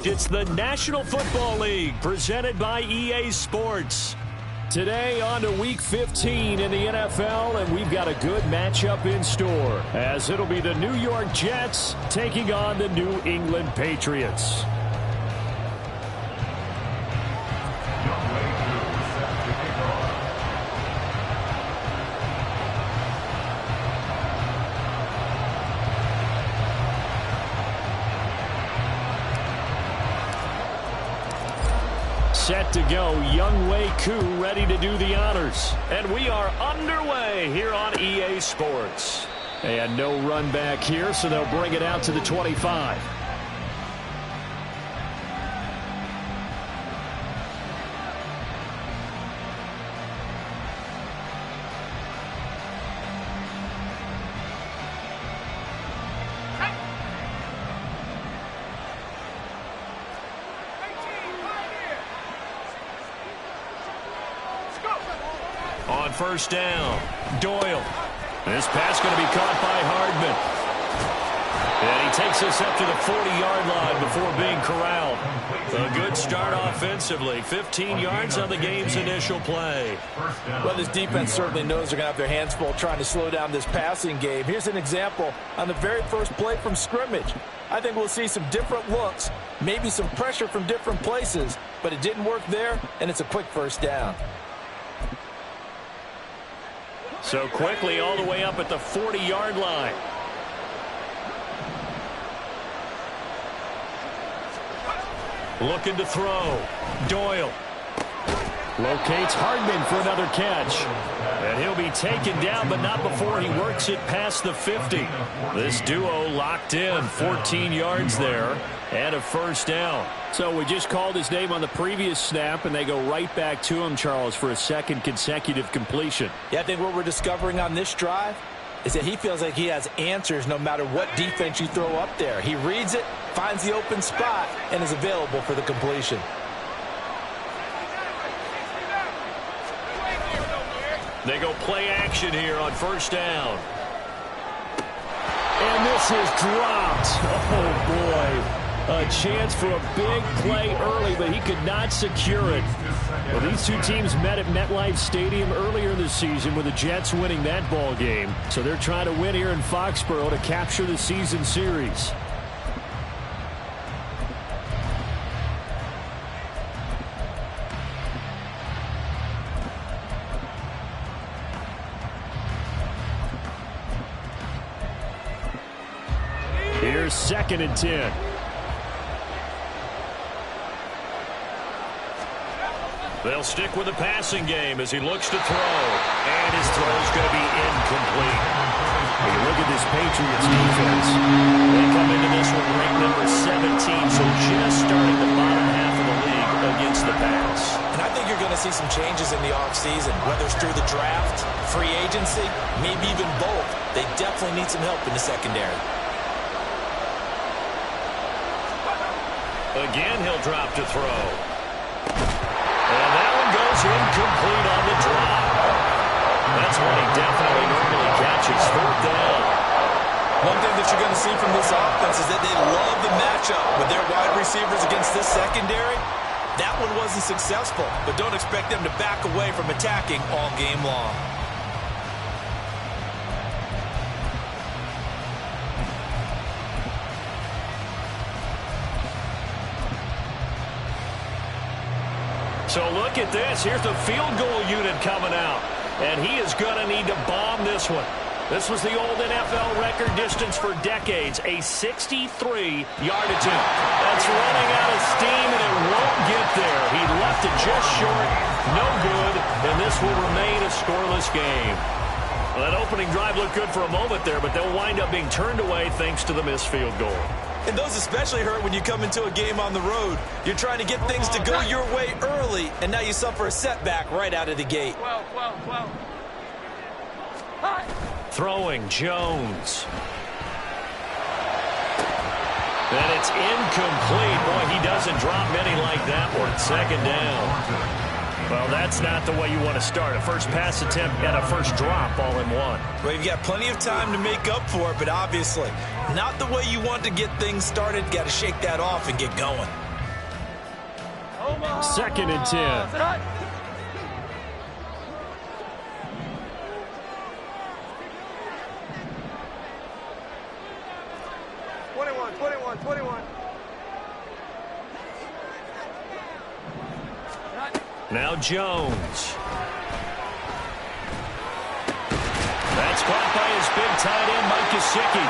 It's the National Football League presented by EA Sports. Today on to Week 15 in the NFL, and we've got a good matchup in store, as it'll be the New York Jets taking on the New England Patriots. Set to go, Younghoe Koo ready to do the honors. And we are underway here on EA Sports. And no run back here, so they'll bring it out to the 25. On first down, Doyle. This pass going to be caught by Hardman. And he takes us up to the 40-yard line before being corralled. A good start offensively. 15 yards on the game's initial play. Well, this defense certainly knows they're going to have their hands full trying to slow down this passing game. Here's an example on the very first play from scrimmage. I think we'll see some different looks, maybe some pressure from different places, but it didn't work there, and it's a quick first down. So quickly all the way up at the 40-yard line. Looking to throw. Doyle. Locates Hardman for another catch. And he'll be taken down, but not before he works it past the 50. This duo locked in. 14 yards there and a first down. So we just called his name on the previous snap, and they go right back to him, Charles, for a second consecutive completion. Yeah, I think what we're discovering on this drive is that he feels like he has answers no matter what defense you throw up there. He reads it, finds the open spot, and is available for the completion. They go play action here on first down. And this is dropped. Oh, boy. A chance for a big play early, but he could not secure it. Well, these two teams met at MetLife Stadium earlier this season with the Jets winning that ball game. So they're trying to win here in Foxborough to capture the season series. Here's 2nd and 10. They'll stick with the passing game as he looks to throw. And his throw's going to be incomplete. When you look at this Patriots defense, they come into this one ranked number 17, so just starting the bottom half of the league against the pass. And I think you're going to see some changes in the offseason, whether it's through the draft, free agency, maybe even both. They definitely need some help in the secondary. Again, he'll drop to throw. And that one goes incomplete on the drop. That's one he definitely normally catches. 4th down. One thing that you're going to see from this offense is that they love the matchup with their wide receivers against this secondary. That one wasn't successful, but don't expect them to back away from attacking all game long. So look at this. Here's the field goal unit coming out. And he is going to need to bomb this one. This was the old NFL record distance for decades, a 63-yard attempt. That's running out of steam, and it won't get there. He left it just short, no good, and this will remain a scoreless game. Well, that opening drive looked good for a moment there, but they'll wind up being turned away thanks to the missed field goal. And those especially hurt when you come into a game on the road. You're trying to get things to go your way early, and now you suffer a setback right out of the gate. Throwing Jones. And it's incomplete. Boy, he doesn't drop many like that one. 2nd down. Well, that's not the way you want to start. A first pass attempt and a first drop all in one. Well, you've got plenty of time to make up for it, but obviously not the way you want to get things started. Got to shake that off and get going. 2nd and 10. Now Jones. That's caught by his big tight end, Mike Gesicki.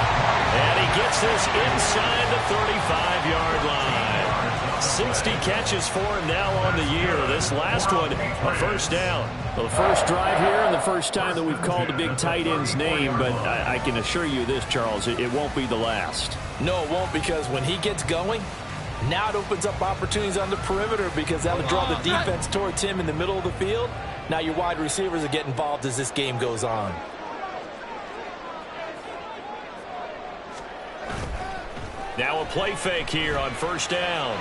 And he gets this inside the 35-yard line. 60 catches for him now on the year. This last one, a first down. Well, the first drive here and the first time that we've called a big tight end's name, but I can assure you this, Charles, it won't be the last. No, it won't, because when he gets going, now it opens up opportunities on the perimeter because that'll draw the defense towards him in the middle of the field. Now your wide receivers will get involved as this game goes on. Now a play fake here on first down.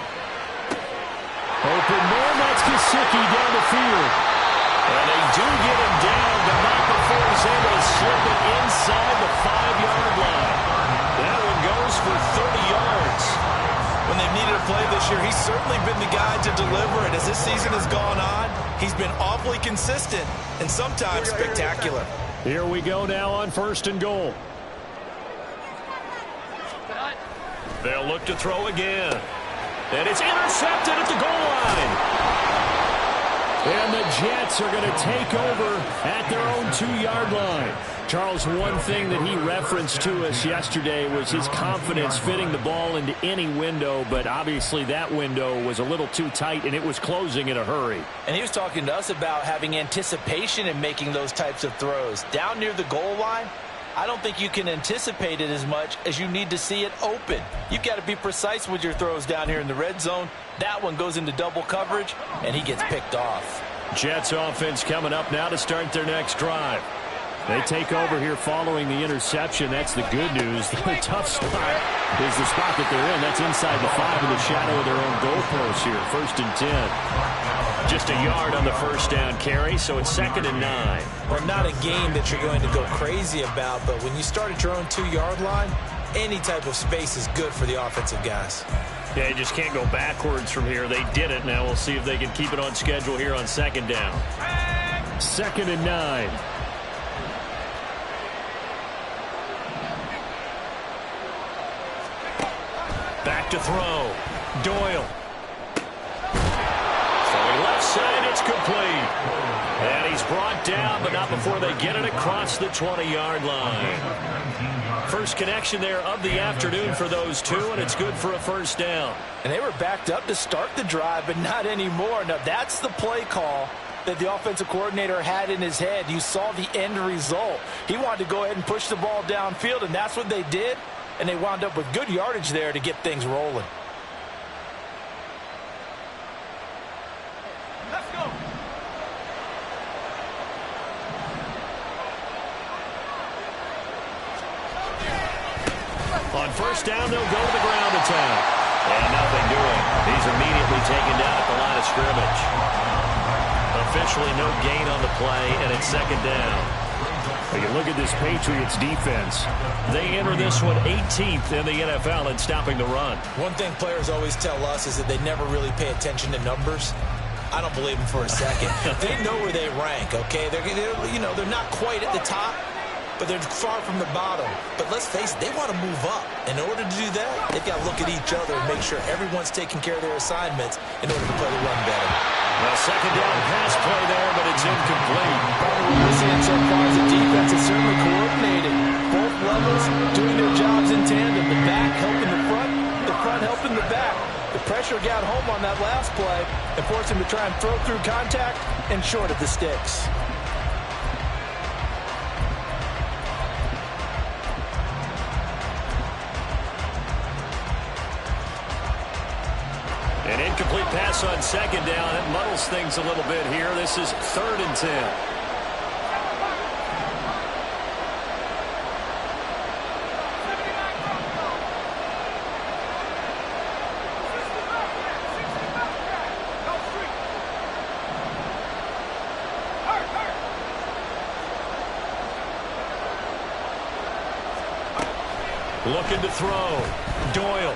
Open man, that's Gesicki down the field. And they do get him down, but not before he's able to slip it inside the 5-yard line. That one goes for 30 yards. When they've needed a play this year, he's certainly been the guy to deliver it. As this season has gone on, he's been awfully consistent and sometimes spectacular. Here we go now on 1st and goal. They'll look to throw again. And it's intercepted at the goal line. And the Jets are going to take over at their own 2-yard line. Charles, one thing that he referenced to us yesterday was his confidence fitting the ball into any window, but obviously that window was a little too tight, and it was closing in a hurry. And he was talking to us about having anticipation in making those types of throws. Down near the goal line, I don't think you can anticipate it as much as you need to see it open. You've got to be precise with your throws down here in the red zone. That one goes into double coverage, and he gets picked off. Jets offense coming up now to start their next drive. They take over here following the interception. That's the good news. The tough spot is the spot that they're in. That's inside the 5 in the shadow of their own goalpost here. 1st and 10. Just a yard on the first down carry, so it's 2nd and 9. Well, not a game that you're going to go crazy about, but when you start at your own 2-yard line, any type of space is good for the offensive guys. Yeah, you just can't go backwards from here. They did it. Now we'll see if they can keep it on schedule here on 2nd down. 2nd and 9. Back to throw. Doyle. Throwing left side, it's complete. And he's brought down, but not before they get it across the 20-yard line. First connection there of the afternoon for those two, and it's good for a first down. And they were backed up to start the drive, but not anymore. Now, that's the play call that the offensive coordinator had in his head. You saw the end result. He wanted to go ahead and push the ball downfield, and that's what they did. And they wound up with good yardage there to get things rolling. Let's go. On first down, they'll go to the ground attack. And nothing doing. He's immediately taken down at the line of scrimmage. Officially no gain on the play, and it's 2nd down. You look at this Patriots defense. They enter this one 18th in the NFL in stopping the run. One thing players always tell us is that they never really pay attention to numbers. I don't believe them for a second. They know where they rank, okay? They're not quite at the top, but they're far from the bottom. But let's face it, they want to move up. In order to do that, they've got to look at each other and make sure everyone's taking care of their assignments in order to play the run better. Well, 2nd down pass play there, but it's incomplete. What we're seeing so far is the defense is certainly coordinated. Both levels doing their jobs in tandem. The back helping the front helping the back. The pressure got home on that last play and forced him to try and throw through contact and short of the sticks. An incomplete pass on 2nd down. It muddles things a little bit here. This is 3rd and 10. Looking to throw. Doyle.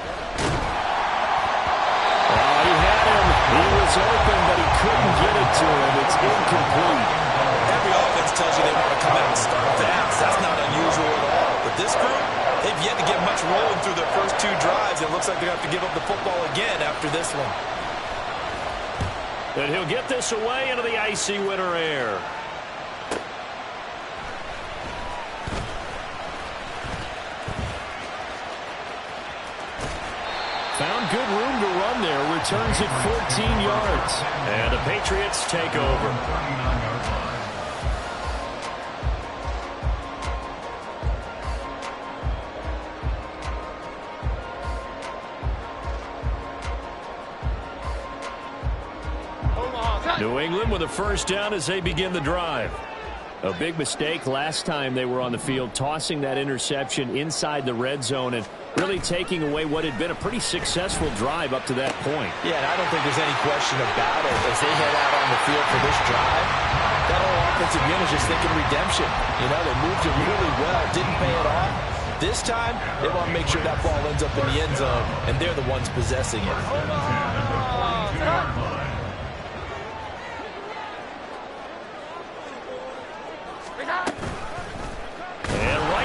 He had him. He was was open, but he couldn't get it to him. It's incomplete. Every offense tells you they want to come out and start fast. That's not unusual at all. But this group, they've yet to get much rolling through their first 2 drives. It looks like they're going to have to give up the football again after this one. And he'll get this away into the icy winter air. Found good room to run there. Returns it 14 yards. And the Patriots take over. New England with a first down as they begin the drive. A big mistake last time they were on the field, tossing that interception inside the red zone and really taking away what had been a pretty successful drive up to that point. Yeah, and I don't think there's any question about it. As they head out on the field for this drive, that whole offensive unit is just thinking redemption. You know, they moved it really well, didn't pay it off. This time, they want to make sure that ball ends up in the end zone, and they're the ones possessing it.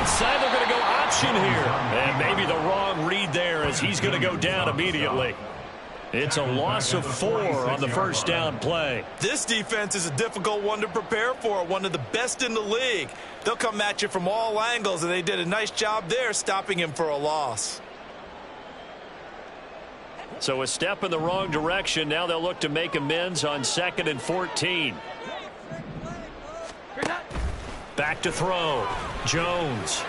Side, they're going to go option here. And maybe the wrong read there as he's going to go down immediately. It's a loss of 4 on the first down play. This defense is a difficult one to prepare for, one of the best in the league. They'll come at you from all angles, and they did a nice job there stopping him for a loss. So a step in the wrong direction. Now they'll look to make amends on 2nd and 14. Back to throw. Jones.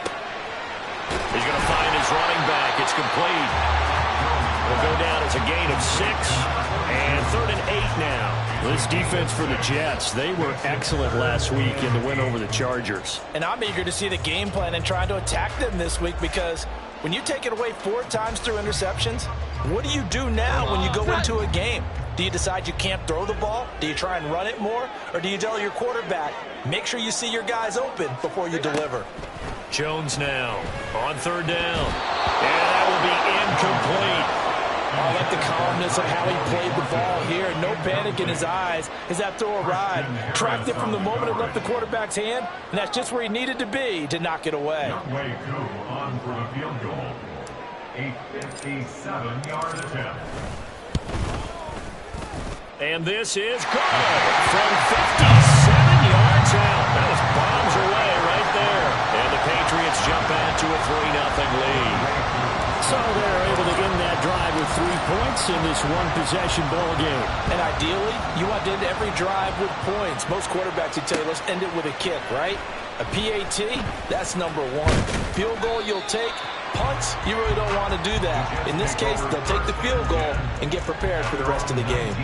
He's going to find his running back. It's complete. Will go down as a gain of 6. And 3rd and 8 now. This defense for the Jets, they were excellent last week in the win over the Chargers. And I'm eager to see the game plan and trying to attack them this week, because when you take it away 4 times through interceptions, what do you do now when you go into a game? Do you decide you can't throw the ball? Do you try and run it more? Or do you tell your quarterback, make sure you see your guys open before you deliver? Jones now on 3rd down. And that will be incomplete. I like the calmness of how he played the ball here. No panic in his eyes as that throw arrived. Tracked it from the moment it left the quarterback's hand, and that's just where he needed to be to knock it away. On for the field goal. 857-yard attempt. And this is good from 57 yards out. That was bombs away right there. And the Patriots jump out to a 3-0 lead. So they're able to end that drive with 3 points in this one-possession ball game. And ideally, you want to end every drive with points. Most quarterbacks would tell you, let's end it with a kick, right? A PAT, that's number 1. Field goal you'll take. Punts, you really don't want to do that. In this case, they'll take the field goal and get prepared for the rest of the game.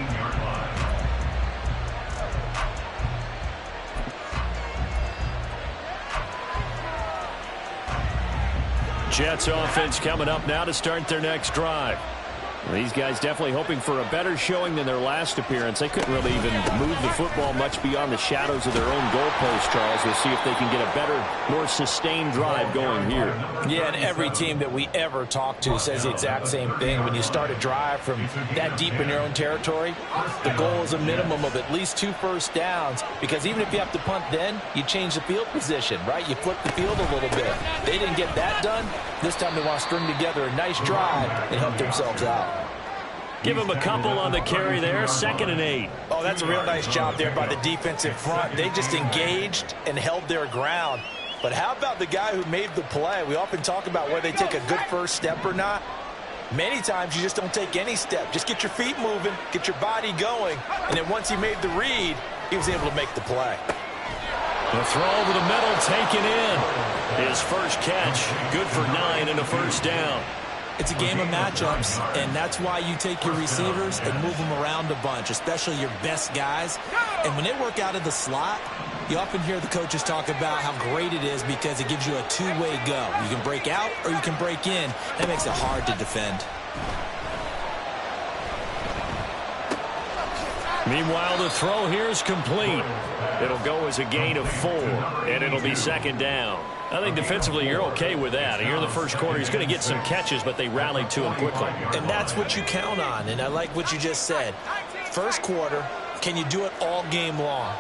Jets offense coming up now to start their next drive. These guys definitely hoping for a better showing than their last appearance. They couldn't really even move the football much beyond the shadows of their own goalpost, Charles. We'll see if they can get a better, more sustained drive going here. Yeah, and every team that we ever talk to says the exact same thing. When you start a drive from that deep in your own territory, the goal is a minimum of at least 2 first downs, because even if you have to punt then, you change the field position, right? You flip the field a little bit. They didn't get that done. This time they want to string together a nice drive and help themselves out. Give him a couple on the carry there. 2nd and 8. Oh, that's a real nice job there by the defensive front. They just engaged and held their ground. But how about the guy who made the play? We often talk about whether they take a good first step or not. Many times you just don't take any step. Just get your feet moving, get your body going, and then once he made the read, he was able to make the play. The throw over the middle taken in. His first catch, good for 9 and a first down. It's a game of matchups, and that's why you take your receivers and move them around a bunch, especially your best guys. And when they work out of the slot, you often hear the coaches talk about how great it is because it gives you a two-way go. You can break out or you can break in. That makes it hard to defend. Meanwhile, the throw here is complete. It'll go as a gain of 4, and it'll be 2nd down. I think defensively you're okay with that. Here in the first quarter, he's going to get some catches, but they rallied to him quickly. And that's what you count on, and I like what you just said. first quarter, can you do it all game long?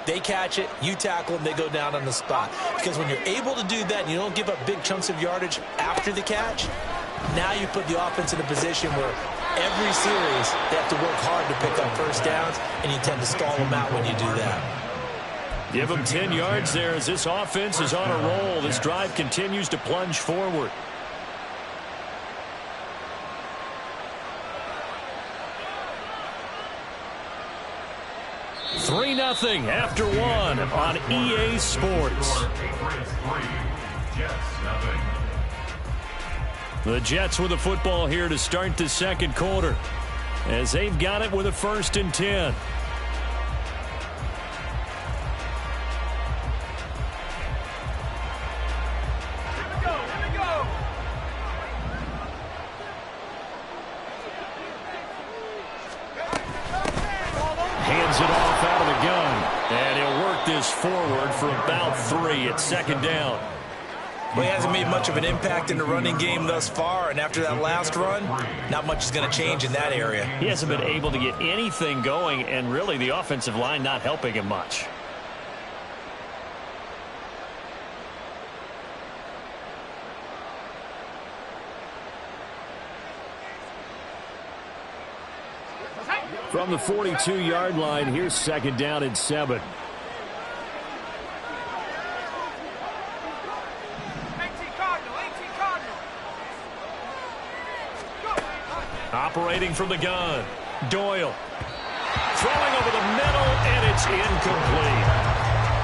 They catch it, you tackle them, they go down on the spot. Because when you're able to do that and you don't give up big chunks of yardage after the catch, now you put the offense in a position where every series they have to work hard to pick up first downs, and you tend to stall them out when you do that. Give them 10 yards there as this offense is on a roll. This drive continues to plunge forward. $3-0 after one on EA Sports. The Jets with the football here to start the second quarter as they've got it with a 1st and 10. Hands it off out of the gun, and he'll work this forward for about 3 at 2nd down. Well, he hasn't made much of an impact in the running game thus far, and after that last run, not much is going to change in that area. He hasn't been able to get anything going, and really the offensive line not helping him much. From the 42-yard line, here's 2nd down and 7. Operating from the gun, Doyle. Throwing over the middle, and it's incomplete.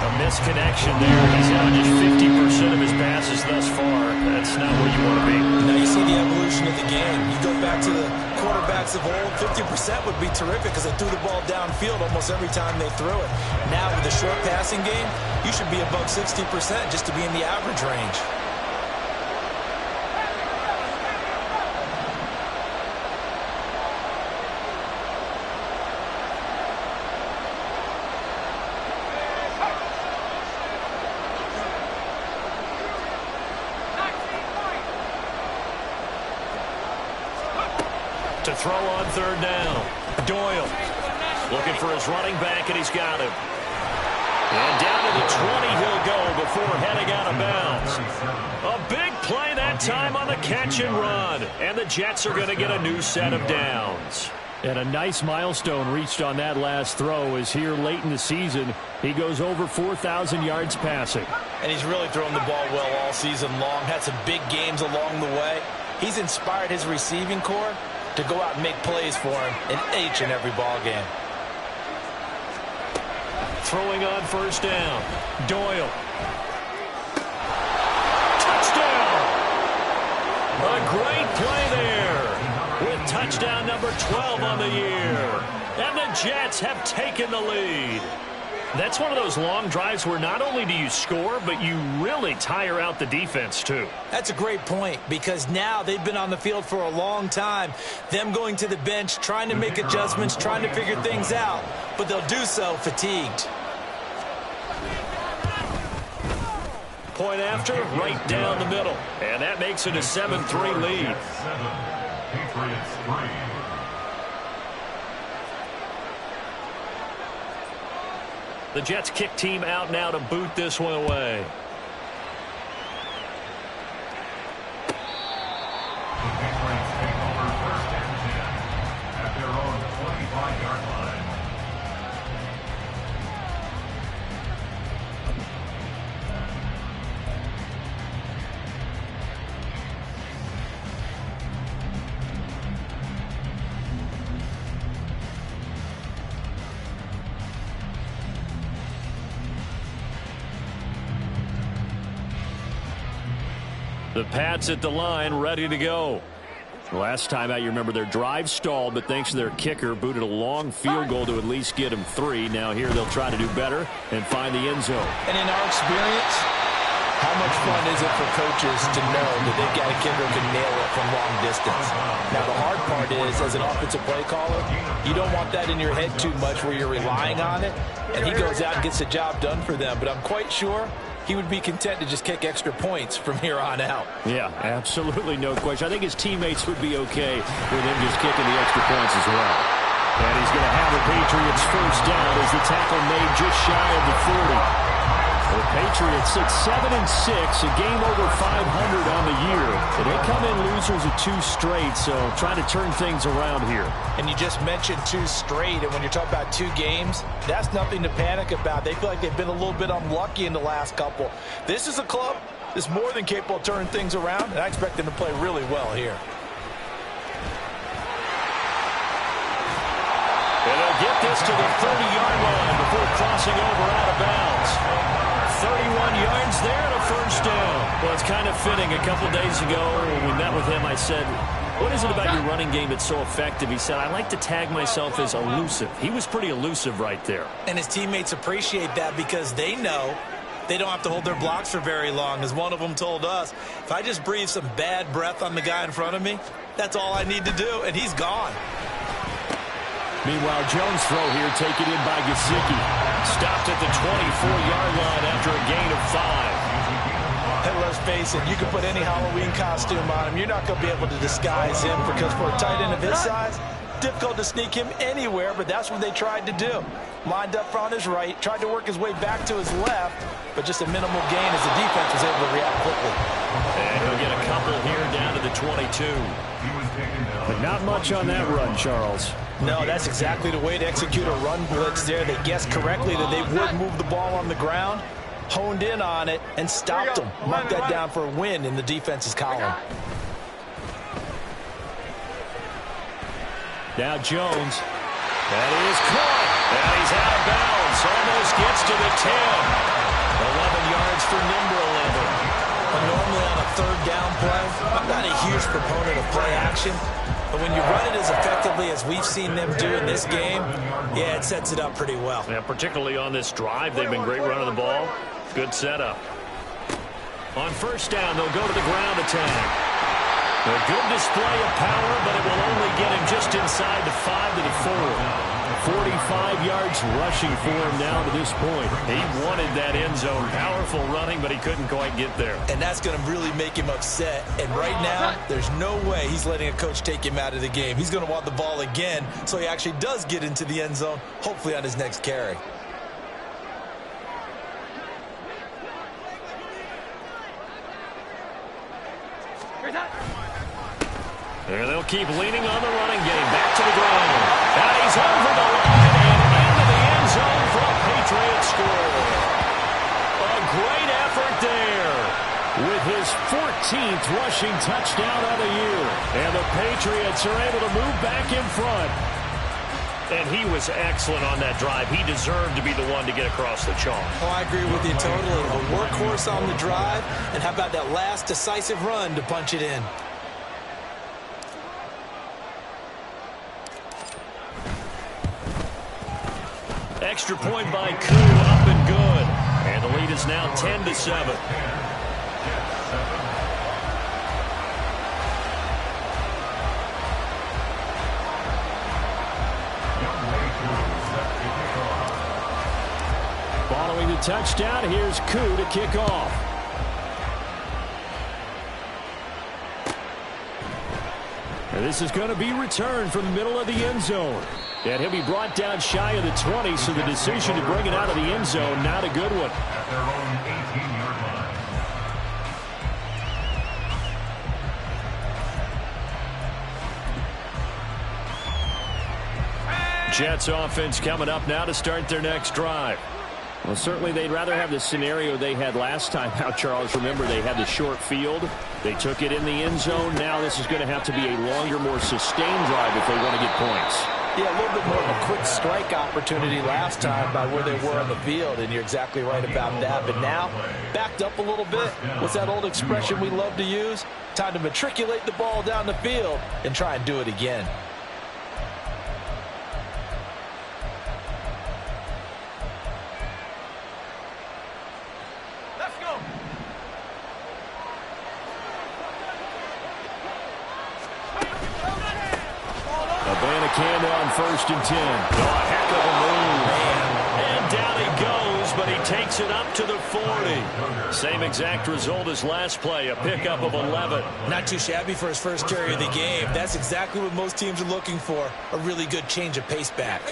A misconnection there. He's now just 50% of his passes thus far. That's not where you want to be. Now you see the evolution of the game. You go back to the quarterbacks of old, 50% would be terrific because they threw the ball downfield almost every time they threw it. Now with the short passing game, you should be above 60% just to be in the average range. To throw on 3rd down. Doyle looking for his running back, and he's got him. And down to the 20 he'll go before heading out of bounds. A big play that time on the catch and run. And the Jets are going to get a new set of downs. And a nice milestone reached on that last throw is here late in the season. He goes over 4,000 yards passing. And he's really thrown the ball well all season long. Had some big games along the way. He's inspired his receiving corps to go out and make plays for him in each and every ball game. Throwing on 1st down. Doyle. Touchdown! A great play there with touchdown number 12 on the year. And the Jets have taken the lead. That's one of those long drives where not only do you score, but you really tire out the defense too. That's a great point because now they've been on the field for a long time. Them going to the bench, trying to make adjustments, trying to figure things out, but they'll do so fatigued. Point after, right down the middle. And that makes it a 7-3 lead. 7, Patriots 3. The Jets kick team out now to boot this one away. The Patriots take over 1st and 10 at their own 25-yard line. The Pats at the line, ready to go. Last time out, you remember their drive stalled, but thanks to their kicker, booted a long field goal to at least get them 3. Now here they'll try to do better and find the end zone. And in our experience, how much fun is it for coaches to know that they've got a kicker who can nail it from long distance? Now, the hard part is, as an offensive play caller, you don't want that in your head too much where you're relying on it, and he goes out and gets the job done for them. But I'm quite sure he would be content to just kick extra points from here on out. Yeah, absolutely no question. I think his teammates would be okay with him just kicking the extra points as well. And he's going to have the Patriots first down as the tackle made just shy of the 40. The Patriots sit 7-6, a game over 500 on the year. And they come in losers of 2 straight, so trying to turn things around here. And you just mentioned 2 straight, and when you're talking about 2 games, that's nothing to panic about. They feel like they've been a little bit unlucky in the last couple. This is a club that's more than capable of turning things around, and I expect them to play really well here. And they'll get this to the 30-yard line before crossing over out of bounds. 31 yards there and a first down. Well, it's kind of fitting. A couple days ago when we met with him, I said, what is it about your running game that's so effective? He said, I like to tag myself as elusive. He was pretty elusive right there. And his teammates appreciate that because they know they don't have to hold their blocks for very long. As one of them told us, if I just breathe some bad breath on the guy in front of me, that's all I need to do, and he's gone. Meanwhile, Jones' throw here taken in by Gesicki. Stopped at the 24-yard line after a gain of 5. And let's face it, you can put any Halloween costume on him. You're not going to be able to disguise him because for a tight end of his size, difficult to sneak him anywhere, but that's what they tried to do. Lined up on his right, tried to work his way back to his left, but just a minimal gain as the defense was able to react quickly. And he'll get a couple here down to the 22. But not much on that run, Charles. No, that's exactly the way to execute a run blitz there. They guessed correctly that they would move the ball on the ground, honed in on it, and stopped them. Mark that down for a win in the defense's column. Now Jones. That is caught. And he's out of bounds. Almost gets to the 10. 11 yards for Nimbrell. Normally on a third down play, I'm not a huge proponent of play action, but when you run it as effectively as we've seen them do in this game, yeah, it sets it up pretty well. Yeah, particularly on this drive, they've been great running the ball. Good setup. On first down, they'll go to the ground attack. A good display of power, but it will only get him just inside the 5 to the 4. 45 yards rushing for him now to this point. He wanted that end zone. Powerful running, but he couldn't quite get there. And that's going to really make him upset. And right now, there's no way he's letting a coach take him out of the game. He's going to want the ball again, so he actually does get into the end zone, hopefully on his next carry. There they'll keep leaning on the running game. Back to the ground. And he's over the line and into the end zone for a Patriot score. A great effort there with his 14th rushing touchdown of the year. And the Patriots are able to move back in front. And he was excellent on that drive. He deserved to be the one to get across the chalk. Oh, I agree with you totally. A workhorse on the drive. And how about that last decisive run to punch it in? Extra point by Koo, up and good. And the lead is now 10-7. Following the touchdown, here's Koo to kick off. And this is going to be returned from the middle of the end zone. And he'll be brought down shy of the 20, so the decision to bring it out of the end zone, not a good one. At their own 18-yard line. Jets offense coming up now to start their next drive. Well, certainly they'd rather have the scenario they had last time out, Charles. Remember, they had the short field. They took it in the end zone. Now this is going to have to be a longer, more sustained drive if they want to get points. Yeah, a little bit more of a quick strike opportunity last time by where they were on the field, and you're exactly right about that. But now, backed up a little bit. What's that old expression we love to use? Time to matriculate the ball down the field and try and do it again. Let's go. Abanikanda on 1st and 10. Oh, a heck of a move. And down he goes, but he takes it up to the 40. Same exact result as last play, a pickup of 11. Not too shabby for his first carry of the game. That's exactly what most teams are looking for, a really good change of pace back.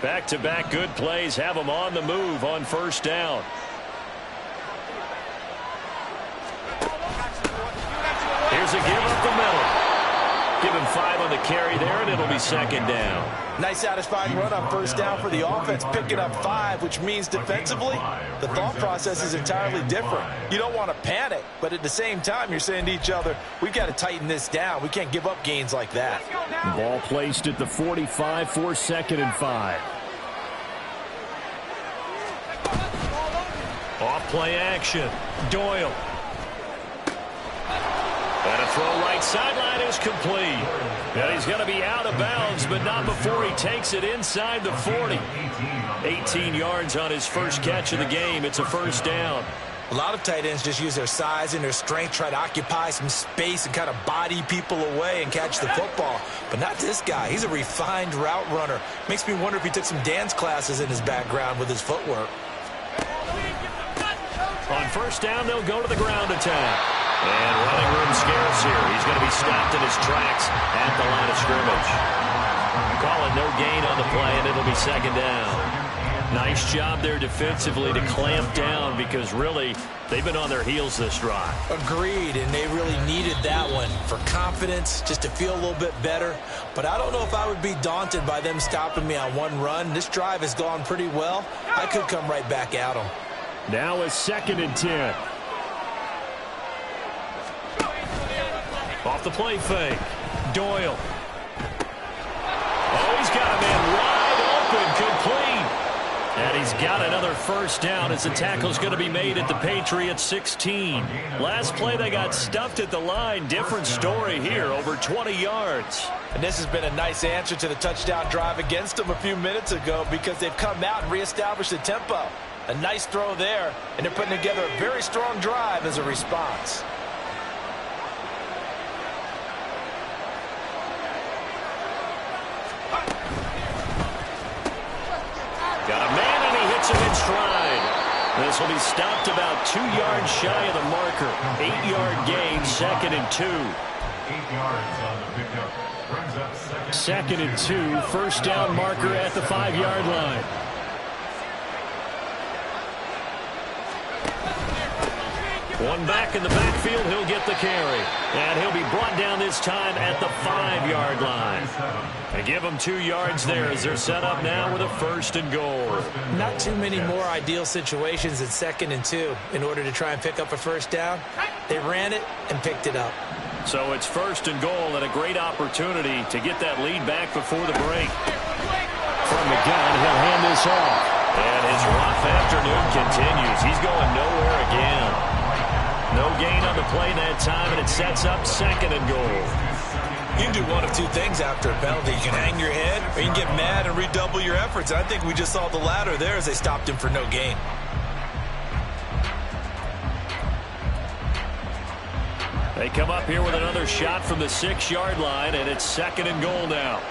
Back-to-back good plays have him on the move on first down. Here's a give up the middle. Give him 5 on the carry there, and it'll be second down. Nice satisfying run on first down for the offense, picking up 5, which means defensively, the thought process is entirely different. You don't want to panic, but at the same time, you're saying to each other, we've got to tighten this down. We can't give up gains like that. Ball placed at the 45 for second and 5. Off play action. Doyle. And a throw right sideline is complete. And he's going to be out of bounds, but not before he takes it inside the 40. 18 yards on his first catch of the game. It's a first down. A lot of tight ends just use their size and their strength, try to occupy some space and kind of body people away and catch the football. But not this guy. He's a refined route runner. Makes me wonder if he took some dance classes in his background with his footwork. On first down, they'll go to the ground attack. And running room scarce here. He's going to be stopped in his tracks at the line of scrimmage. Call it no gain on the play, and it'll be second down. Nice job there defensively to clamp down because really they've been on their heels this drive. Agreed, and they really needed that one for confidence, just to feel a little bit better. But I don't know if I would be daunted by them stopping me on one run. This drive has gone pretty well. I could come right back at them. Now a second and 10. Off the play fake. Doyle. Oh, he's got a man wide open, complete. And he's got another first down as the tackle's going to be made at the Patriots 16. Last play they got stuffed at the line. Different story here, over 20 yards. And this has been a nice answer to the touchdown drive against them a few minutes ago because they've come out and reestablished the tempo. A nice throw there, and they're putting together a very strong drive as a response. Got a man, and he hits him in stride. This will be stopped about 2 yards shy of the marker. 8-yard gain, second and 2. 8 yards on the pickup. Brings up second and 2, first down marker at the 5-yard line. One back in the backfield, he'll get the carry. And he'll be brought down this time at the 5-yard line. And give them 2 yards there as they're set up now with a first and goal. Not too many more ideal situations than second and 2 in order to try and pick up a first down. They ran it and picked it up. So it's first and goal and a great opportunity to get that lead back before the break. From the gun, he'll hand this off. And his rough afternoon continues. He's going nowhere again. No gain on the play that time, and it sets up second and goal. You can do one of two things after a penalty. You can hang your head, or you can get mad and redouble your efforts. I think we just saw the latter there as they stopped him for no gain. They come up here with another shot from the 6-yard line, and it's second and goal now.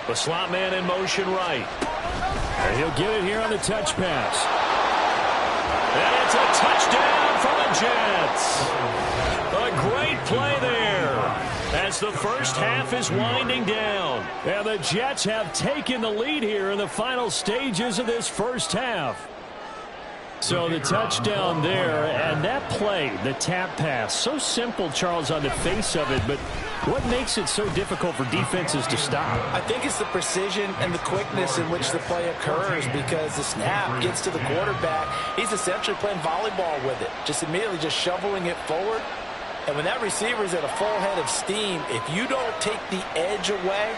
The slot man in motion right. And he'll get it here on the touch pass. And it's a touchdown for the Jets. A great play there as the first half is winding down. And the Jets have taken the lead here in the final stages of this first half. So the touchdown there, and that play, the tap pass, so simple, Charles, on the face of it, but what makes it so difficult for defenses to stop? I think it's the precision and the quickness in which the play occurs because the snap gets to the quarterback. He's essentially playing volleyball with it, just immediately just shoveling it forward. And when that receiver is at a full head of steam, if you don't take the edge away,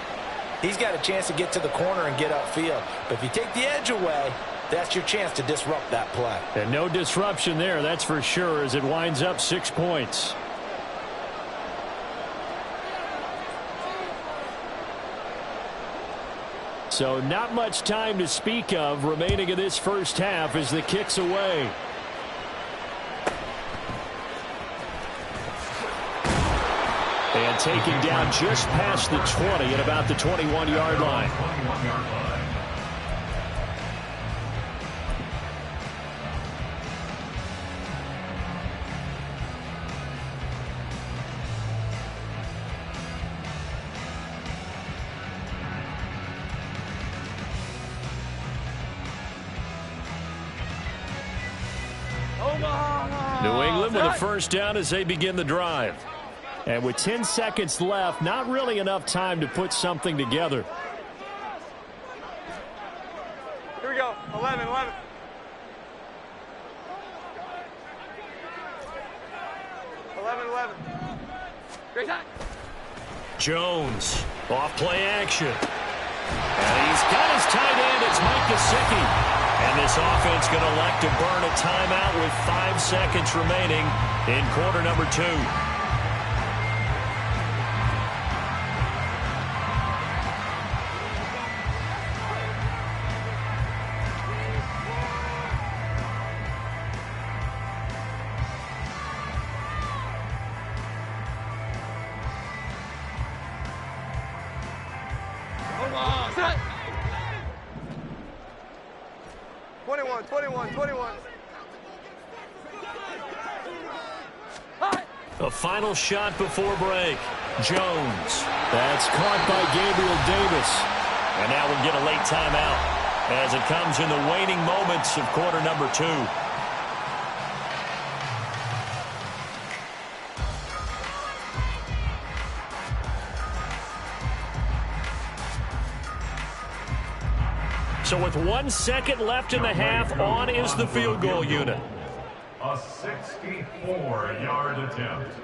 he's got a chance to get to the corner and get upfield. But if you take the edge away, that's your chance to disrupt that play. And no disruption there, that's for sure, as it winds up 6 points. So not much time to speak of remaining in this first half as the kick's away. And taking down just past the 20 at about the 21-yard line. New England with a first down as they begin the drive. And with 10 seconds left, not really enough time to put something together. Here we go. 11. Great time. Jones off play action. And he's got his tight end. It's Mike Gesicki. And this offense going to elect to burn a timeout with 5 seconds remaining in quarter number 2. Set. 21. A final shot before break. Jones. That's caught by Gabriel Davis. And now we'll get a late timeout as it comes in the waning moments of quarter number 2. So with 1 second left in the half, on is the field goal unit. A 64-yard attempt.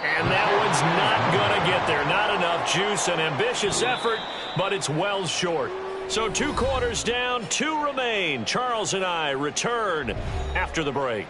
And that one's not going to get there. Not enough juice. An ambitious effort, but it's well short. So 2 quarters down, 2 remain. Charles and I return after the break.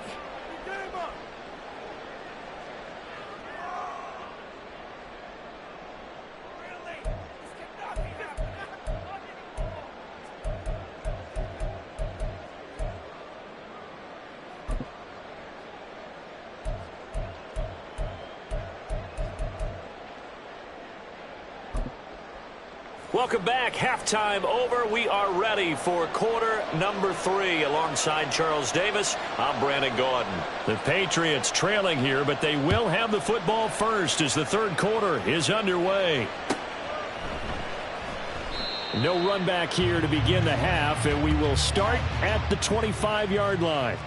Welcome back. Halftime over. We are ready for quarter number 3. Alongside Charles Davis, I'm Brandon Gaudin. The Patriots trailing here, but they will have the football first as the third quarter is underway. No run back here to begin the half, and we will start at the 25-yard line.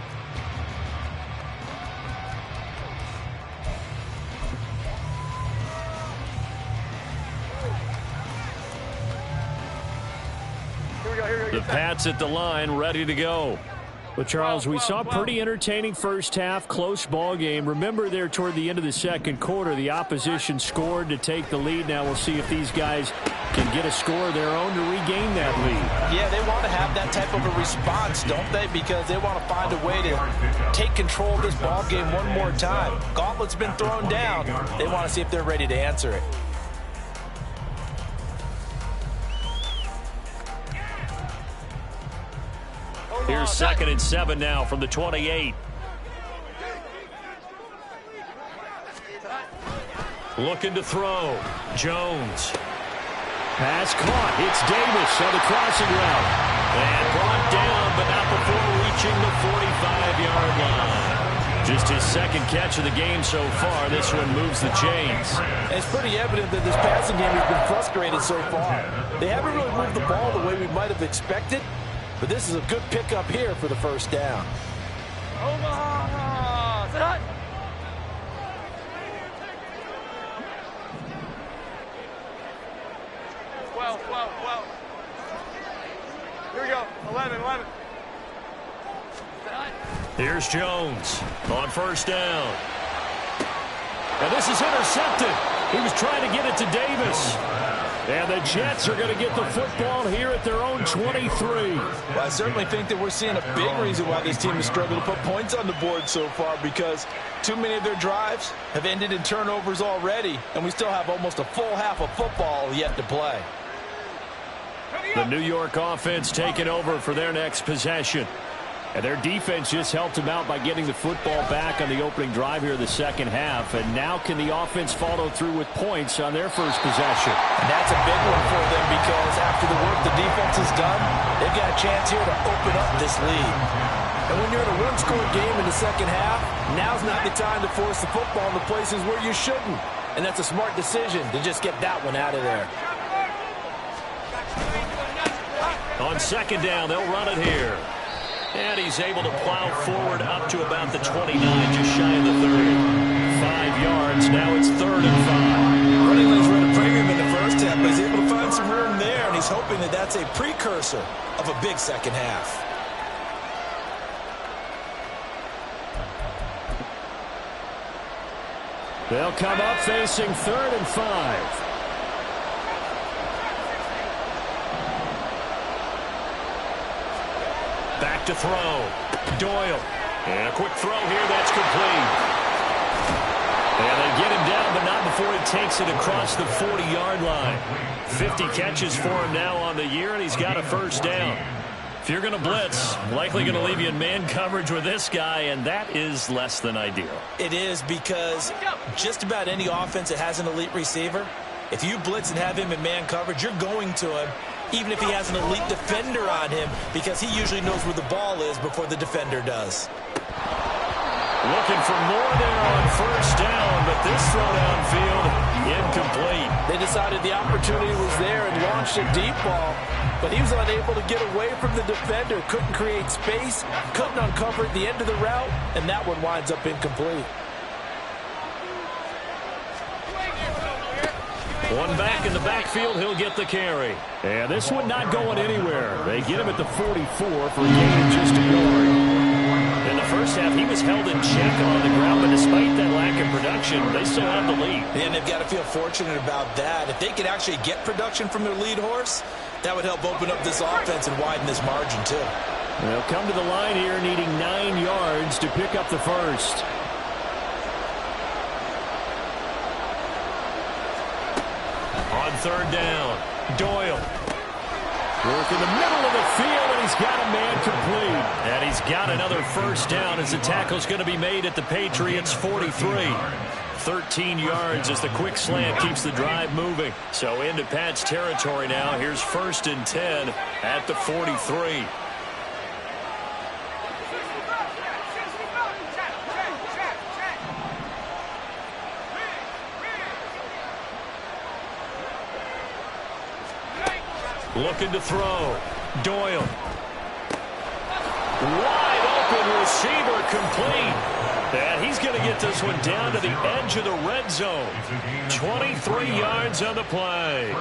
The Pats at the line, ready to go. Well, Charles, we saw a pretty entertaining first half, close ball game. Remember there toward the end of the second quarter, the opposition scored to take the lead. Now we'll see if these guys can get a score of their own to regain that lead. Yeah, they want to have that type of a response, don't they? Because they want to find a way to take control of this ball game one more time. Gauntlet's been thrown down. They want to see if they're ready to answer it. Here's 2nd and 7 now from the 28. Looking to throw. Jones. Pass caught. It's Davis on the crossing route. And brought down, but not before reaching the 45-yard line. Just his 2nd catch of the game so far. This one moves the chains. It's pretty evident that this passing game has been frustrated so far. They haven't really moved the ball the way we might have expected. But this is a good pickup here for the first down. Omaha! Set hot! Well. Here we go. 11. Set hot. Here's Jones on first down. And this is intercepted. He was trying to get it to Davis. And the Jets are going to get the football here at their own 23. Well, I certainly think that we're seeing a big reason why this team has struggled to put points on the board so far, because too many of their drives have ended in turnovers already, and we still have almost a full half of football yet to play. The New York offense taking over for their next possession. And their defense just helped them out by getting the football back on the opening drive here in the second half. And now can the offense follow through with points on their first possession? And that's a big one for them, because after the work the defense has done, they've got a chance here to open up this lead. And when you're in a one-score game in the second half, now's not the time to force the football in the places where you shouldn't. And that's a smart decision to just get that one out of there. On second down, they'll run it here. And he's able to plow forward up to about the 29, just shy of the 30. 5 yards, now it's 3rd and 5. Running lanes ran a premium in the first half, but he's able to find some room there, and he's hoping that that's a precursor of a big second half. They'll come up facing 3rd and 5. Back to throw. Doyle. And a quick throw here. That's complete. And they get him down, but not before he takes it across the 40-yard line. 50 catches for him now on the year, and he's got a first down. If you're going to blitz, likely going to leave you in man coverage with this guy, and that is less than ideal. It is, because just about any offense that has an elite receiver, if you blitz and have him in man coverage, you're going to him, even if he has an elite defender on him, because he usually knows where the ball is before the defender does. Looking for more there on first down, but this throw downfield, incomplete. They decided the opportunity was there and launched a deep ball, but he was unable to get away from the defender. Couldn't create space, couldn't uncover at the end of the route, and that one winds up incomplete. One back in the backfield, he'll get the carry. And this one not going anywhere. They get him at the 44 for a gain of just a yard. In the first half, he was held in check on the ground, but despite that lack of production, they still have the lead. And they've got to feel fortunate about that. If they could actually get production from their lead horse, that would help open up this offense and widen this margin too. They'll come to the line here needing 9 yards to pick up the first. On third down, Doyle. Work in the middle of the field, and he's got a man complete. And he's got another first down as the tackle's going to be made at the Patriots' 43. 13 yards as the quick slant keeps the drive moving. So into Pat's territory now. Here's 1st and 10 at the 43. Looking to throw. Doyle. Wide open receiver, complete. And he's going to get this one down to the edge of the red zone. 23 yards on the play.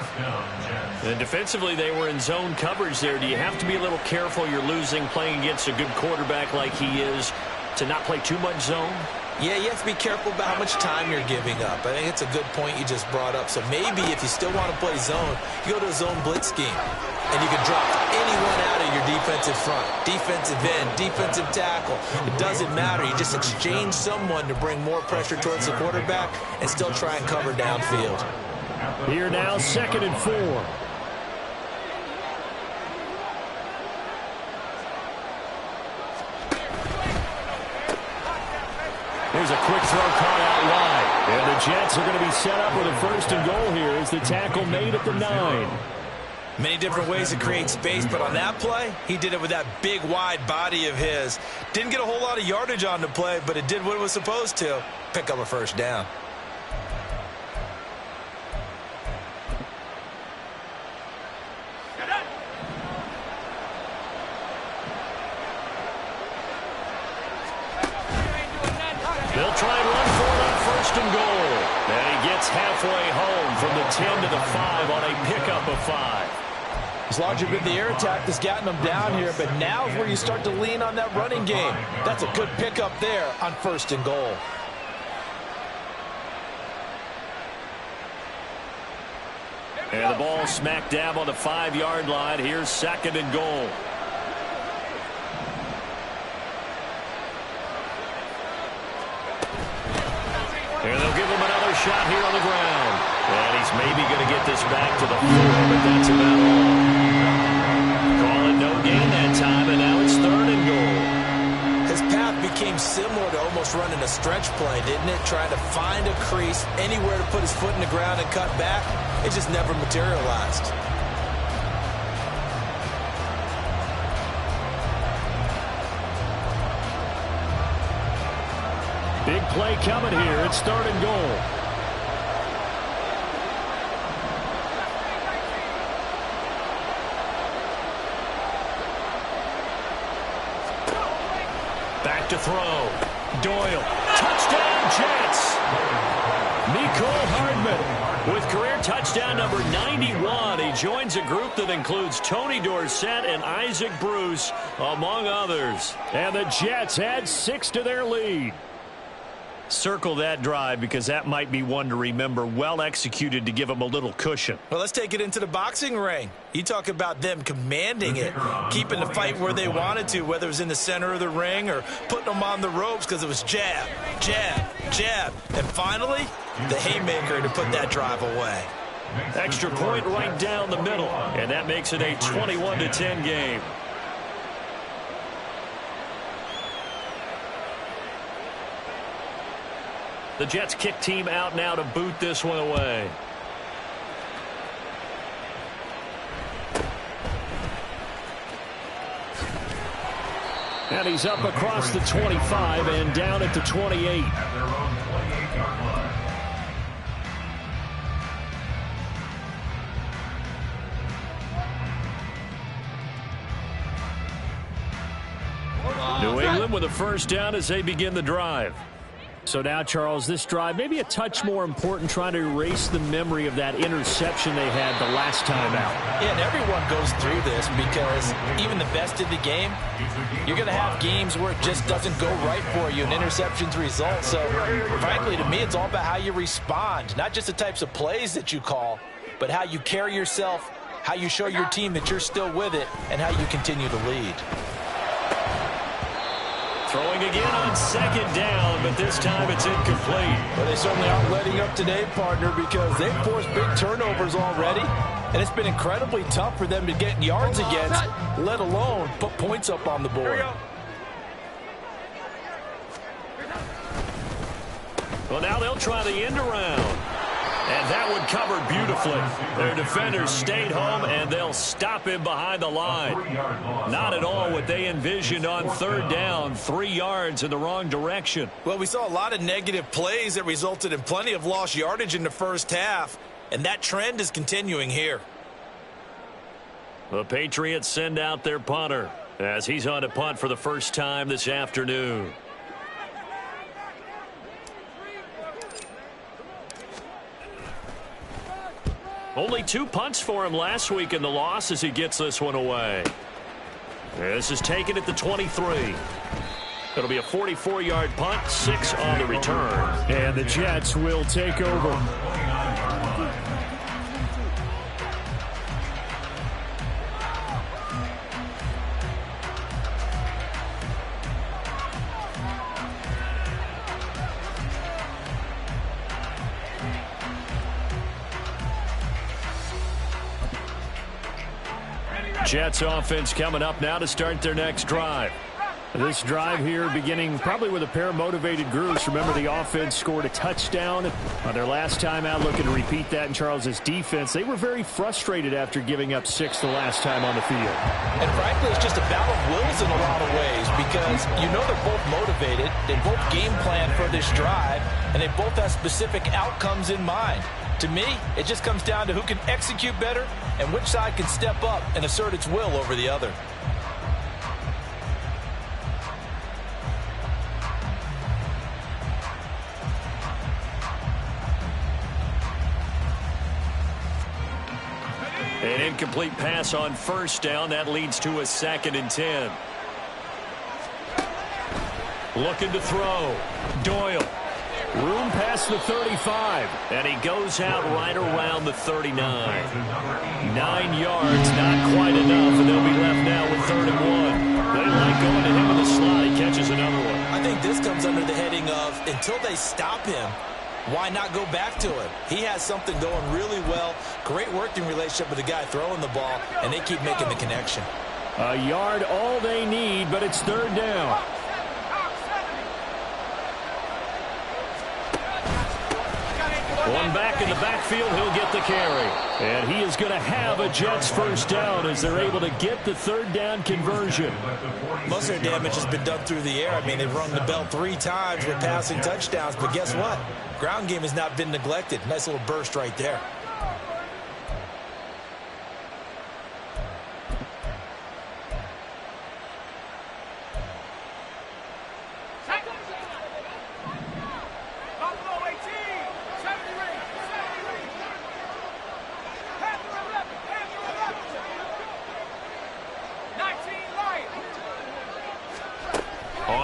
And defensively, they were in zone coverage there. Do you have to be a little careful? You're losing, playing against a good quarterback like he is, to not play too much zone? Yeah, you have to be careful about how much time you're giving up. I think it's a good point you just brought up. So maybe if you still want to play zone, you go to a zone blitz scheme. And you can drop anyone out of your defensive front. Defensive end, defensive tackle. It doesn't matter. You just exchange someone to bring more pressure towards the quarterback and still try and cover downfield. Here now, 2nd and 4. Here's a quick throw caught out wide. And the Jets are going to be set up with a 1st and goal here as the tackle made at the 9. Many different ways to create space, but on that play, he did it with that big, wide body of his. Didn't get a whole lot of yardage on the play, but it did what it was supposed to. Pick up a first down. They'll try and run for it on 1st and goal. And he gets halfway home from the 10 to the 5 on a pickup of 5. As long as you've been the air attack that's gotten them down here, but now is where you start to lean on that running game. That's a good pickup there on 1st and goal. And the ball smack dab on the 5-yard line. Here's 2nd and goal. And they'll give him another shot here on the ground. And he's maybe going to get this back to the 4, but that's about all. Call it no gain that time, and now it's 3rd and goal. His path became similar to almost running a stretch play, didn't it? Trying to find a crease, anywhere to put his foot in the ground and cut back. It just never materialized. Big play coming here. It's 3rd and goal. to throw. Doyle. Touchdown, Jets. Mecole Hardman with career touchdown number 91. He joins a group that includes Tony Dorsett and Isaac Bruce, among others. And the Jets add 6 to their lead. Circle that drive because that might be one to remember. Well executed to give them a little cushion. Well, let's take it into the boxing ring. You talk about them commanding it, keeping the fight where they wanted to, whether it was in the center of the ring or putting them on the ropes because it was jab, jab, jab. And finally, the haymaker to put that drive away. Extra point right down the middle, and that makes it a 21-10 game. The Jets kick team out now to boot this one away. And he's up across the 25 and down at the 28. At their own 28-yard line. New England with a first down as they begin the drive. So now, Charles, this drive maybe a touch more important, trying to erase the memory of that interception they had the last time out. Yeah, and everyone goes through this because even the best in the game, you're going to have games where it just doesn't go right for you and interceptions result. So, frankly, to me, it's all about how you respond, not just the types of plays that you call, but how you carry yourself, how you show your team that you're still with it, and how you continue to lead. Throwing again on second down, but this time it's incomplete. Well, they certainly aren't letting up today, partner, because they've forced big turnovers already, and it's been incredibly tough for them to get yards against, let alone put points up on the board. Well, now they'll try the end around. And that one covered beautifully. Their defenders stayed home, and they'll stop him behind the line. Not at all what they envisioned on third down. 3 yards in the wrong direction. Well, we saw a lot of negative plays that resulted in plenty of lost yardage in the first half, and that trend is continuing here. The Patriots send out their punter as he's on to punt for the first time this afternoon. Only 2 punts for him last week in the loss as he gets this one away. This is taken at the 23. It'll be a 44-yard punt, 6 on the return. And the Jets will take over. Jets offense coming up now to start their next drive. This drive here beginning probably with a pair of motivated groups. Remember, the offense scored a touchdown on their last time out, looking to repeat that in Charles' defense. They were very frustrated after giving up 6 the last time on the field. And frankly, it's just a battle of wills in a lot of ways because you know they're both motivated. They both game plan for this drive, and they both have specific outcomes in mind. To me, it just comes down to who can execute better and which side can step up and assert its will over the other. An incomplete pass on first down. That leads to a 2nd and 10. Looking to throw. Doyle. Room past the 35. And he goes out right around the 39. 9 yards, not quite enough, and they'll be left now with 3rd and 1. They like going to him in the slot. He catches another one. I think this comes under the heading of until they stop him, why not go back to him? He has something going really well. Great working relationship with the guy throwing the ball, and they keep making the connection. A yard all they need, but it's 3rd down. One back in the backfield, he'll get the carry. And he is going to have a Jets first down as they're able to get the 3rd down conversion. Most of their damage has been done through the air. I mean, they've rung the bell 3 times with passing touchdowns, but guess what? Ground game has not been neglected. Nice little burst right there.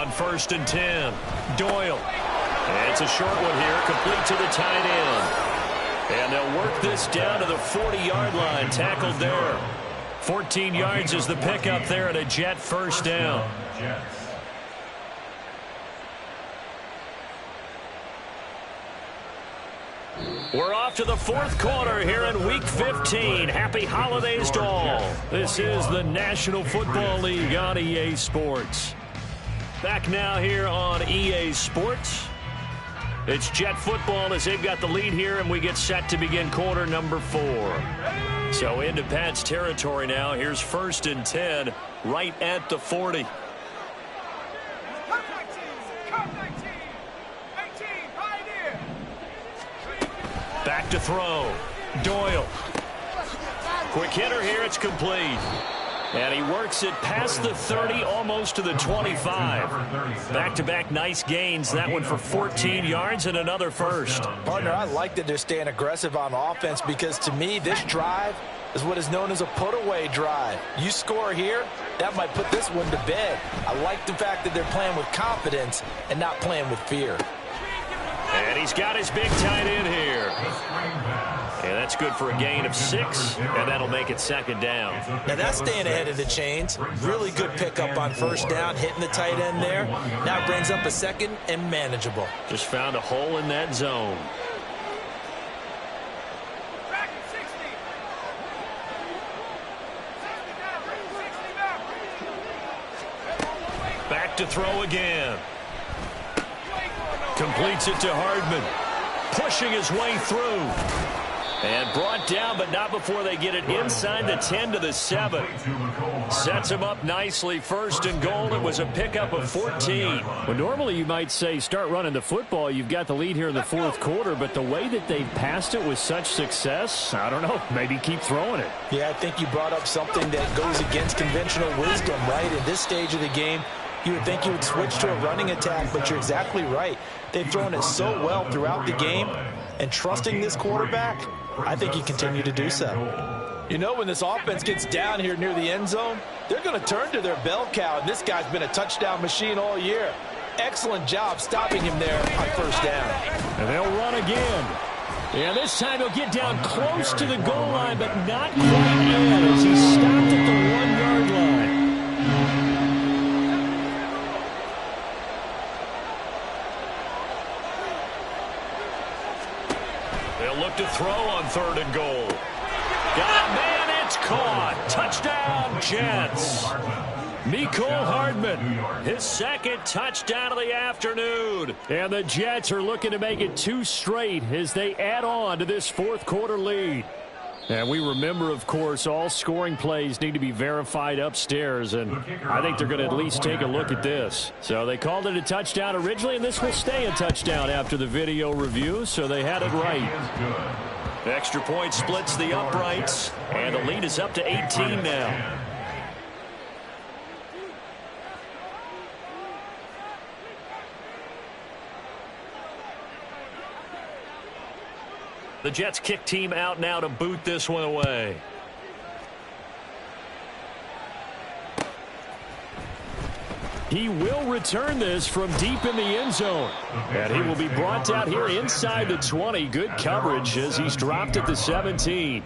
on 1st and 10. Doyle. And it's a short one here, complete to the tight end. And they'll work this down to the 40-yard line, tackled there. 14 yards is the pickup there at a Jet first down. We're off to the 4th quarter here in Week 15. Happy holidays to all. This is the National Football League on EA Sports. Back now here on EA Sports. It's Jet football as they've got the lead here, and we get set to begin quarter number 4. So into Pat's territory now. Here's 1st and 10 right at the 40. Back to throw. Doyle. Quick hitter here. It's complete. And he works it past the 30, almost to the 25. Back-to-back nice gains. That one for 14 yards and another first. Partner, I like that they're staying aggressive on offense because, to me, this drive is what is known as a put-away drive. You score here, that might put this one to bed. I like the fact that they're playing with confidence and not playing with fear. And he's got his big tight end here. And that's good for a gain of 6, and that'll make it 2nd down. Now that's staying ahead of the chains. Really good pickup on 1st down, hitting the tight end there. Now it brings up a 2nd and manageable. Just found a hole in that zone. Back to throw again. Completes it to Hardman. Pushing his way through. And brought down, but not before they get it inside the 10 to the 7. Sets him up nicely. 1st and goal. It was a pickup of 14. Well, normally you might say start running the football. You've got the lead here in the 4th quarter, but the way that they've passed it with such success, I don't know, maybe keep throwing it. Yeah, I think you brought up something that goes against conventional wisdom, right? At this stage of the game, you would think you would switch to a running attack, but you're exactly right. They've thrown it so well throughout the game, and trusting this quarterback, I think you continue to do so. You know, when this offense gets down here near the end zone, they're going to turn to their bell cow, and this guy's been a touchdown machine all year. Excellent job stopping him there on 1st down. And they'll run again. And this time he'll get down close to the goal line, but not quite in as he stopped at the 1-yard line. They'll look to throw on 3rd and goal. Got a man, it's caught. Touchdown, Jets. Mecole Hardman, his 2nd touchdown of the afternoon. And the Jets are looking to make it 2 straight as they add on to this 4th quarter lead. And we remember, of course, all scoring plays need to be verified upstairs, and I think they're going to at least take a look at this. So they called it a touchdown originally, and this will stay a touchdown after the video review, so they had it right. Extra point splits the uprights, and the lead is up to 18 now. The Jets kick team out now to boot this one away. He will return this from deep in the end zone. And he will be brought out here inside the 20. Good coverage as he's dropped at the 17.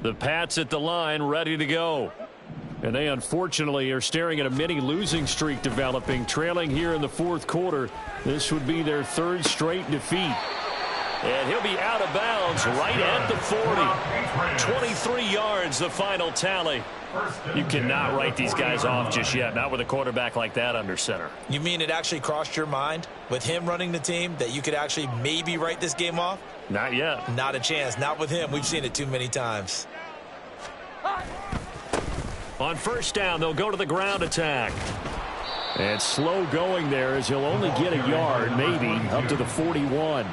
The Pats at the line, ready to go. And they unfortunately are staring at a mini losing streak developing, trailing here in the 4th quarter. This would be their 3rd straight defeat. And he'll be out of bounds right at the 40. 23 yards, the final tally. You cannot write these guys off just yet, not with a quarterback like that under center. You mean it actually crossed your mind with him running the team that you could actually maybe write this game off? Not yet. Not a chance. Not with him. We've seen it too many times. On 1st down, they'll go to the ground attack. And slow going there as he'll only get a yard, maybe, up to the 41.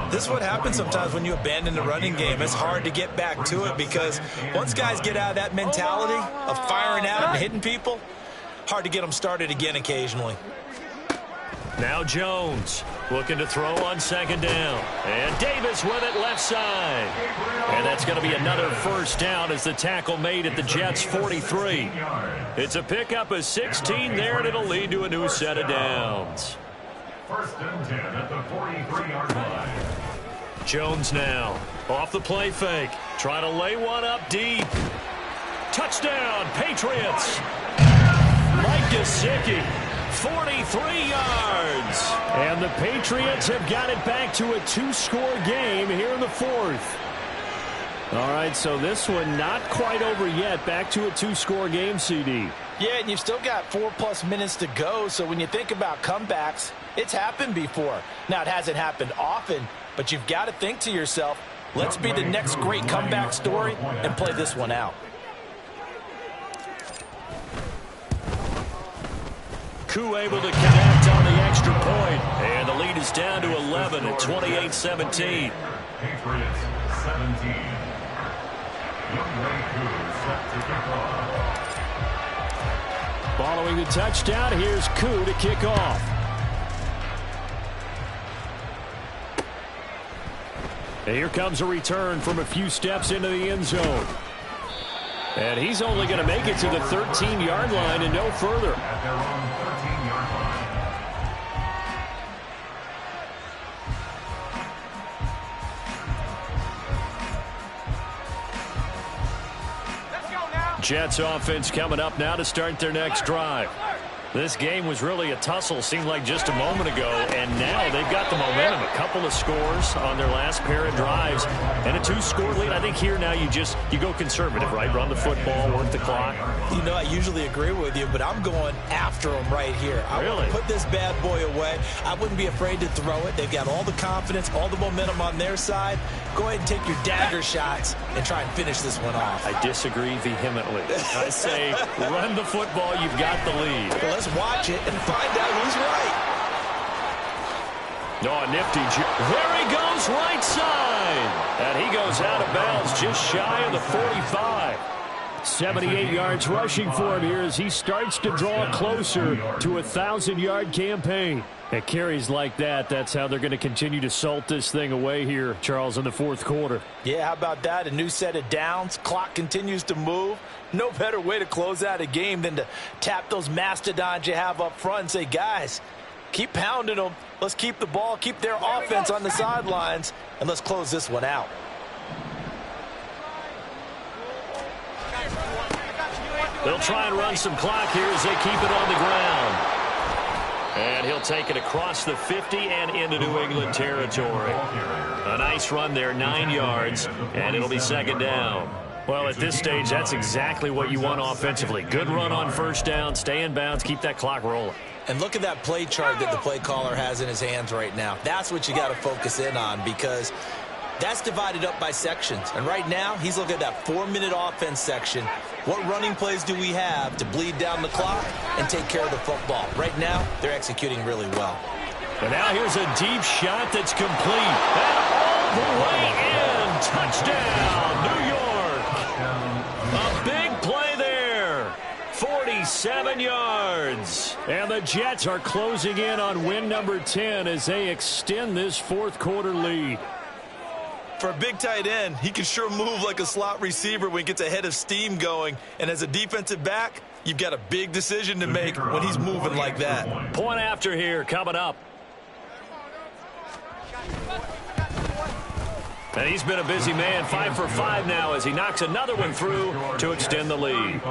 This is what happens sometimes when you abandon the running game. It's hard to get back to it because once guys get out of that mentality of firing out and hitting people, hard to get them started again occasionally. Now Jones looking to throw on second down. And Davis with it left side. And that's going to be another first down as the tackle made at the Jets' 43. It's a pickup of 16 there, and it'll lead to a new set of downs. First and 10 at the 43-yard line. Jones now off the play fake. Trying to lay one up deep. Touchdown, Patriots. Mike Gesicki. 43 yards. And the Patriots have got it back to a 2-score game here in the fourth. All right, so this one not quite over yet. Back to a 2-score game, CD. Yeah, and you've still got 4+ minutes to go, so when you think about comebacks, it's happened before. Now, it hasn't happened often, but you've got to think to yourself, let's be the next great comeback story and play this one out. Koo able to connect on the extra point, and the lead is down to 11 at 28-17. Patriots 17. Younghoe Koo set to kick off. Following the touchdown, here's Koo to kick off. And here comes a return from a few steps into the end zone. And he's only going to make it to the 13-yard line and no further. At their own 13-yard line. Let's go now. Jets offense coming up now to start their next drive. This game was really a tussle, seemed like just a moment ago, and now they've got the momentum. A couple of scores on their last pair of drives, and a 2-score lead. I think here now you go conservative, right? Run the football, work the clock. You know, I usually agree with you, but I'm going after them right here. I Really? want to put this bad boy away. I wouldn't be afraid to throw it. They've got all the confidence, all the momentum on their side. Go ahead and take your dagger shots and try and finish this one off. I disagree vehemently. I say run the football, you've got the lead. Well, let's watch it and find out who's right. Oh, nifty. There he goes right side. And he goes out of bounds just shy of the 45. 78 yards rushing for him here as he starts to draw closer to a 1,000-yard campaign. At carries like that, that's how they're going to continue to salt this thing away here, Charles, in the fourth quarter. Yeah, how about that? A new set of downs. Clock continues to move. No better way to close out a game than to tap those mastodons you have up front and say, guys, keep pounding them. Let's keep the ball, keep their offense on the sidelines, and let's close this one out. They'll try and run some clock here as they keep it on the ground. And he'll take it across the 50 and into New England territory. A nice run there, 9 yards, and it'll be second down. Well, at this stage, that's exactly what you want offensively. Good run on first down, stay in bounds, keep that clock rolling. And look at that play chart that the play caller has in his hands right now. That's what you got to focus in on because that's divided up by sections. And right now, he's looking at that 4-minute offense section. What running plays do we have to bleed down the clock and take care of the football? Right now, they're executing really well. And now here's a deep shot that's complete. And all the way in. Touchdown, New York. A big play there. 47 yards. And the Jets are closing in on win number 10 as they extend this fourth quarter lead. For a big tight end, he can sure move like a slot receiver when he gets a head of steam going. And as a defensive back, you've got a big decision to make when he's moving like that. Point after here coming up. And he's been a busy man, 5 for 5 now as he knocks another one through to extend the lead.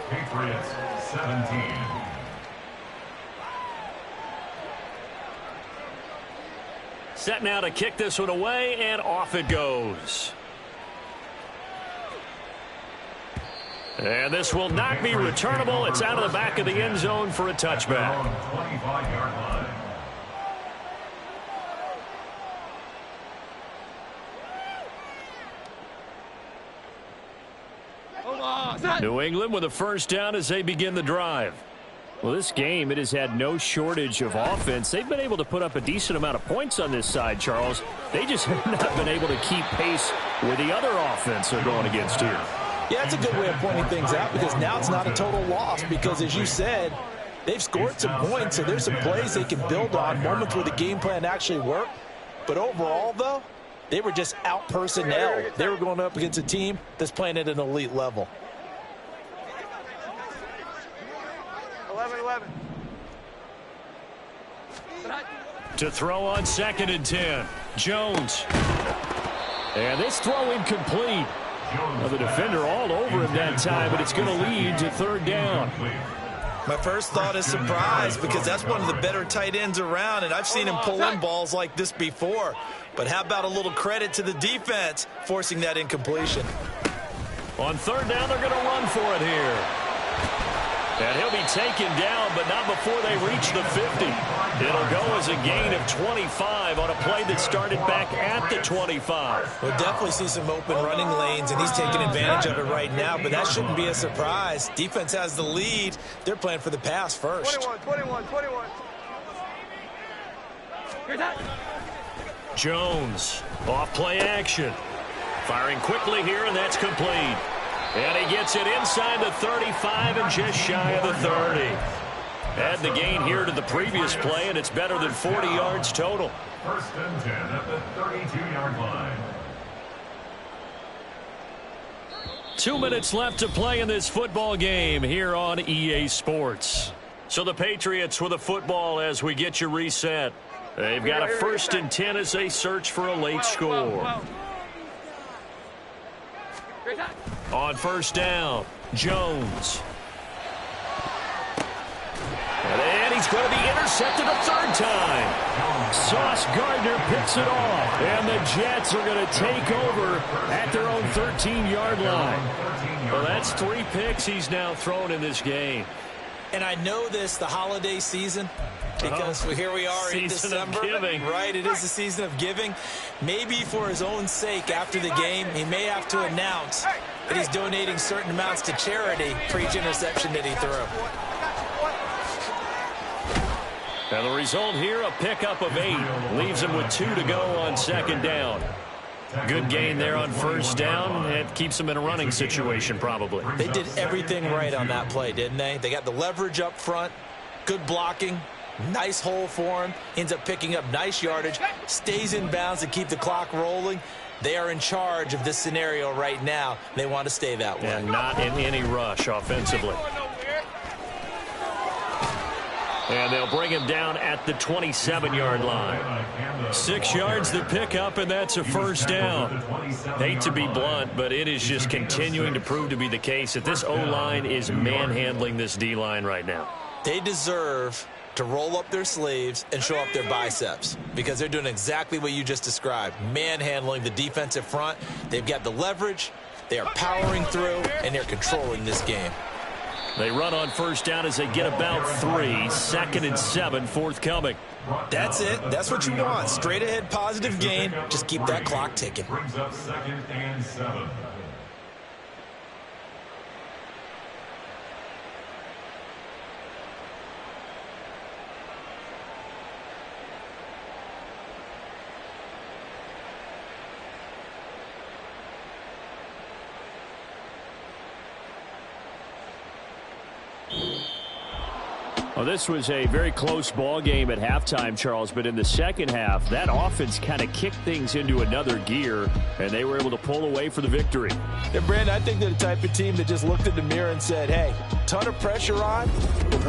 Patriots 17. Set now to kick this one away, and off it goes. And this will not be returnable. It's out of the back of the end zone for a touchback. 25-yard line. New England with a first down as they begin the drive. Well, this game, it has had no shortage of offense. They've been able to put up a decent amount of points on this side, Charles. They just have not been able to keep pace with the other offense they're going against here. Yeah, that's a good way of pointing things out because now it's not a total loss because, as you said, They've scored some points, so there's some plays they can build on, moments where the game plan actually worked. But overall, though, they were just out-personnel. They were going up against a team that's playing at an elite level. 11-11. To throw on 2nd and 10. Jones. And this throw incomplete. Now the defender all over him that time, but it's going to lead to 3rd down. My first thought is surprise, because that's one of the better tight ends around, and I've seen him pull in balls like this before. But how about a little credit to the defense forcing that incompletion? On 3rd down, they're going to run for it here. And he'll be taken down, but not before they reach the 50. It'll go as a gain of 25 on a play that started back at the 25. We'll definitely see some open running lanes, and he's taking advantage of it right now, but that shouldn't be a surprise. Defense has the lead. They're playing for the pass first. 21. Jones, off play action. Firing quickly here, and that's complete. And he gets it inside the 35 and just shy of the 30. Add the gain here to the previous play, and it's better than 40 yards total. 1st and 10 at the 32-yard line. 2 minutes left to play in this football game here on EA Sports. So the Patriots with a football as we get you reset. They've got a 1st and 10 as they search for a late score. On 1st down, Jones. And he's going to be intercepted a 3rd time. Sauce Gardner picks it off. And the Jets are going to take over at their own 13-yard line. Well, that's 3 picks he's now thrown in this game. And I know this, the holiday season, because here we are in December. Right, it is the season of giving. Maybe for his own sake after the game, he may have to announce that he's donating certain amounts to charity for each interception that he threw. And the result here, a pickup of 8. Leaves him with 2 to go on 2nd down. Good gain there on 1st down. It keeps them in a running situation probably. They did everything right on that play, didn't they? They got the leverage up front, good blocking, nice hole for him, ends up picking up nice yardage, stays in bounds to keep the clock rolling. They are in charge of this scenario right now. They want to stay that way. And not in any rush offensively. And they'll bring him down at the 27-yard line. 6 yards to pick up, and that's a 1st down. Hate to be blunt, but it is just continuing to prove to be the case that this O-line is manhandling this D-line right now. They deserve to roll up their sleeves and show up their biceps, because they're doing exactly what you just described, manhandling the defensive front. They've got the leverage, they are powering through, and they're controlling this game. They run on 1st down as they get about 3. 2nd and 7 forthcoming. That's it. That's what you want. Straight ahead positive gain. Just keep that clock ticking. Brings up 2nd and 7. Well, this was a very close ball game at halftime, Charles, but in the second half, that offense kind of kicked things into another gear, and they were able to pull away for the victory. Yeah, Brandon, I think they're the type of team that just looked in the mirror and said, hey, ton of pressure on, but